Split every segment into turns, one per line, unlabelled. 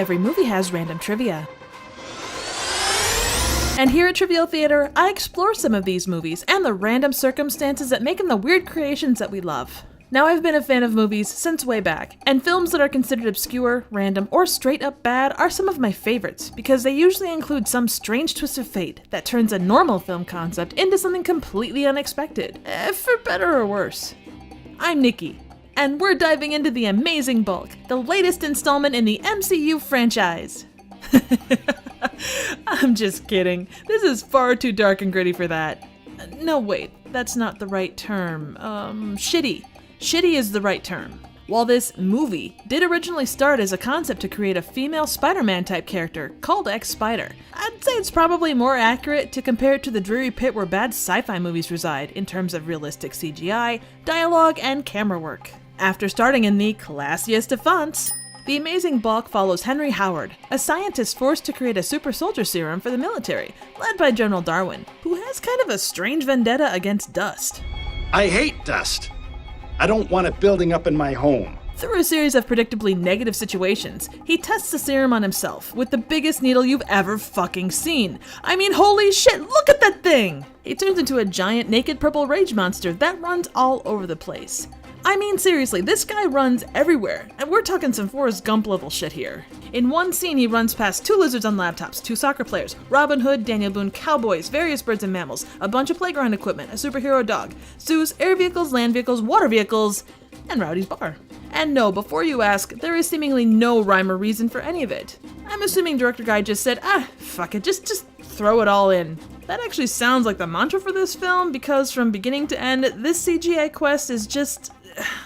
every movie has random trivia. And here at Trivial Theater, I explore some of these movies and the random circumstances that make them the weird creations that we love. Now, I've been a fan of movies since way back, and films that are considered obscure, random, or straight up bad are some of my favorites, because they usually include some strange twist of fate that turns a normal film concept into something completely unexpected, for better or worse. I'm Nikki, and we're diving into The Amazing Bulk, the latest installment in the MCU franchise. I'm just kidding. This is far too dark and gritty for that. No, wait, that's not the right term. Shitty. Shitty is the right term. While this movie did originally start as a concept to create a female Spider-Man type character called X-Spider, I'd say it's probably more accurate to compare it to the dreary pit where bad sci-fi movies reside in terms of realistic CGI, dialogue, and camera work. After starting in the classiest of fonts, The Amazing Bulk follows Henry Howard, a scientist forced to create a super soldier serum for the military, led by General Darwin, who has kind of a strange vendetta against dust.
I hate dust. I don't want it building up in my home.
Through a series of predictably negative situations, he tests the serum on himself with the biggest needle you've ever fucking seen. I mean, holy shit, look at that thing! He turns into a giant naked purple rage monster that runs all over the place. I mean, seriously, this guy runs everywhere, and we're talking some Forrest Gump level shit here. In one scene, he runs past 2 lizards on laptops, 2 soccer players, Robin Hood, Daniel Boone, cowboys, various birds and mammals, a bunch of playground equipment, a superhero dog, zoos, air vehicles, land vehicles, water vehicles, and Rowdy's bar. And no, before you ask, there is seemingly no rhyme or reason for any of it. I'm assuming Director Guy just said, fuck it, just throw it all in. That actually sounds like the mantra for this film, because from beginning to end, this CGI quest is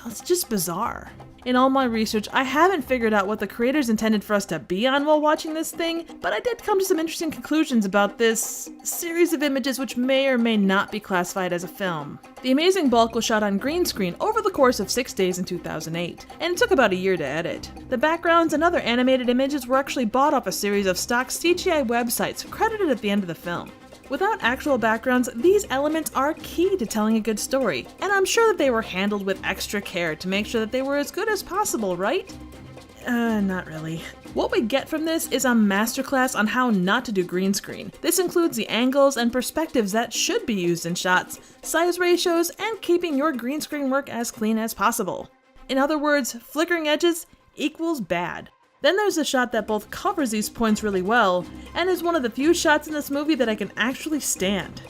it's just bizarre. In all my research, I haven't figured out what the creators intended for us to be on while watching this thing, but I did come to some interesting conclusions about this series of images which may or may not be classified as a film. The Amazing Bulk was shot on green screen over the course of 6 days in 2008, and it took about a year to edit. The backgrounds and other animated images were actually bought off a series of stock CGI websites credited at the end of the film. Without actual backgrounds, these elements are key to telling a good story, and I'm sure that they were handled with extra care to make sure that they were as good as possible, right? Not really. What we get from this is a masterclass on how not to do green screen. This includes the angles and perspectives that should be used in shots, size ratios, and keeping your green screen work as clean as possible. In other words, flickering edges equals bad. Then there's a shot that both covers these points really well, and is one of the few shots in this movie that I can actually stand.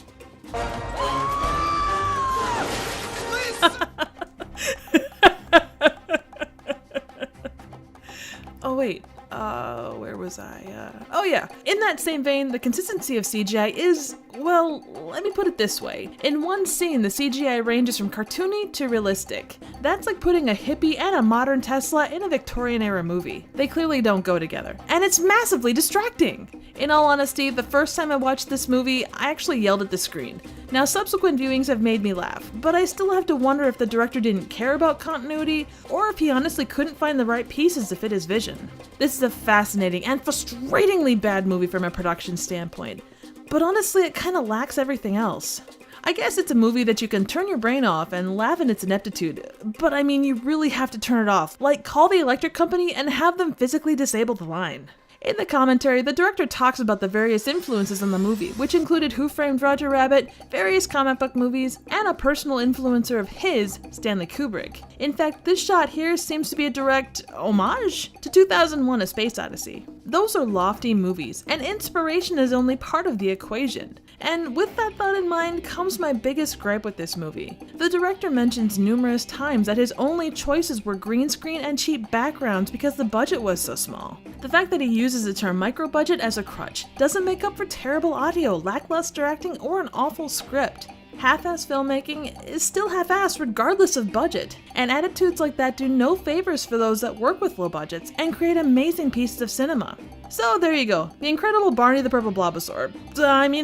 Oh wait, where was I? Oh yeah, in that same vein, the consistency of CGI is, well, let me put it this way. In one scene, the CGI ranges from cartoony to realistic. That's like putting a hippie and a modern Tesla in a Victorian-era movie. They clearly don't go together. And it's massively distracting! In all honesty, the first time I watched this movie, I actually yelled at the screen. Now, subsequent viewings have made me laugh, but I still have to wonder if the director didn't care about continuity, or if he honestly couldn't find the right pieces to fit his vision. This is a fascinating and frustratingly bad movie from a production standpoint, but honestly, it kinda lacks everything else. I guess it's a movie that you can turn your brain off and laugh at its ineptitude, but I mean, you really have to turn it off. Like, call the electric company and have them physically disable the line. In the commentary, the director talks about the various influences on the movie, which included Who Framed Roger Rabbit, various comic book movies, and a personal influencer of his, Stanley Kubrick. In fact, this shot here seems to be a direct homage to 2001: A Space Odyssey. Those are lofty movies, and inspiration is only part of the equation. And with that thought in mind comes my biggest gripe with this movie. The director mentions numerous times that his only choices were green screen and cheap backgrounds because the budget was so small. The fact that he uses the term micro-budget as a crutch doesn't make up for terrible audio, lackluster acting, or an awful script. Half-ass filmmaking is still half-assed regardless of budget, and attitudes like that do no favors for those that work with low budgets and create amazing pieces of cinema. So there you go, The Incredible Barney the Purple Blobosaur.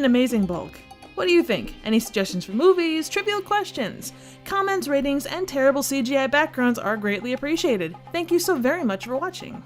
Amazing Bulk. What do you think? Any suggestions for movies, trivial questions? Comments, ratings, and terrible CGI backgrounds are greatly appreciated. Thank you so very much for watching.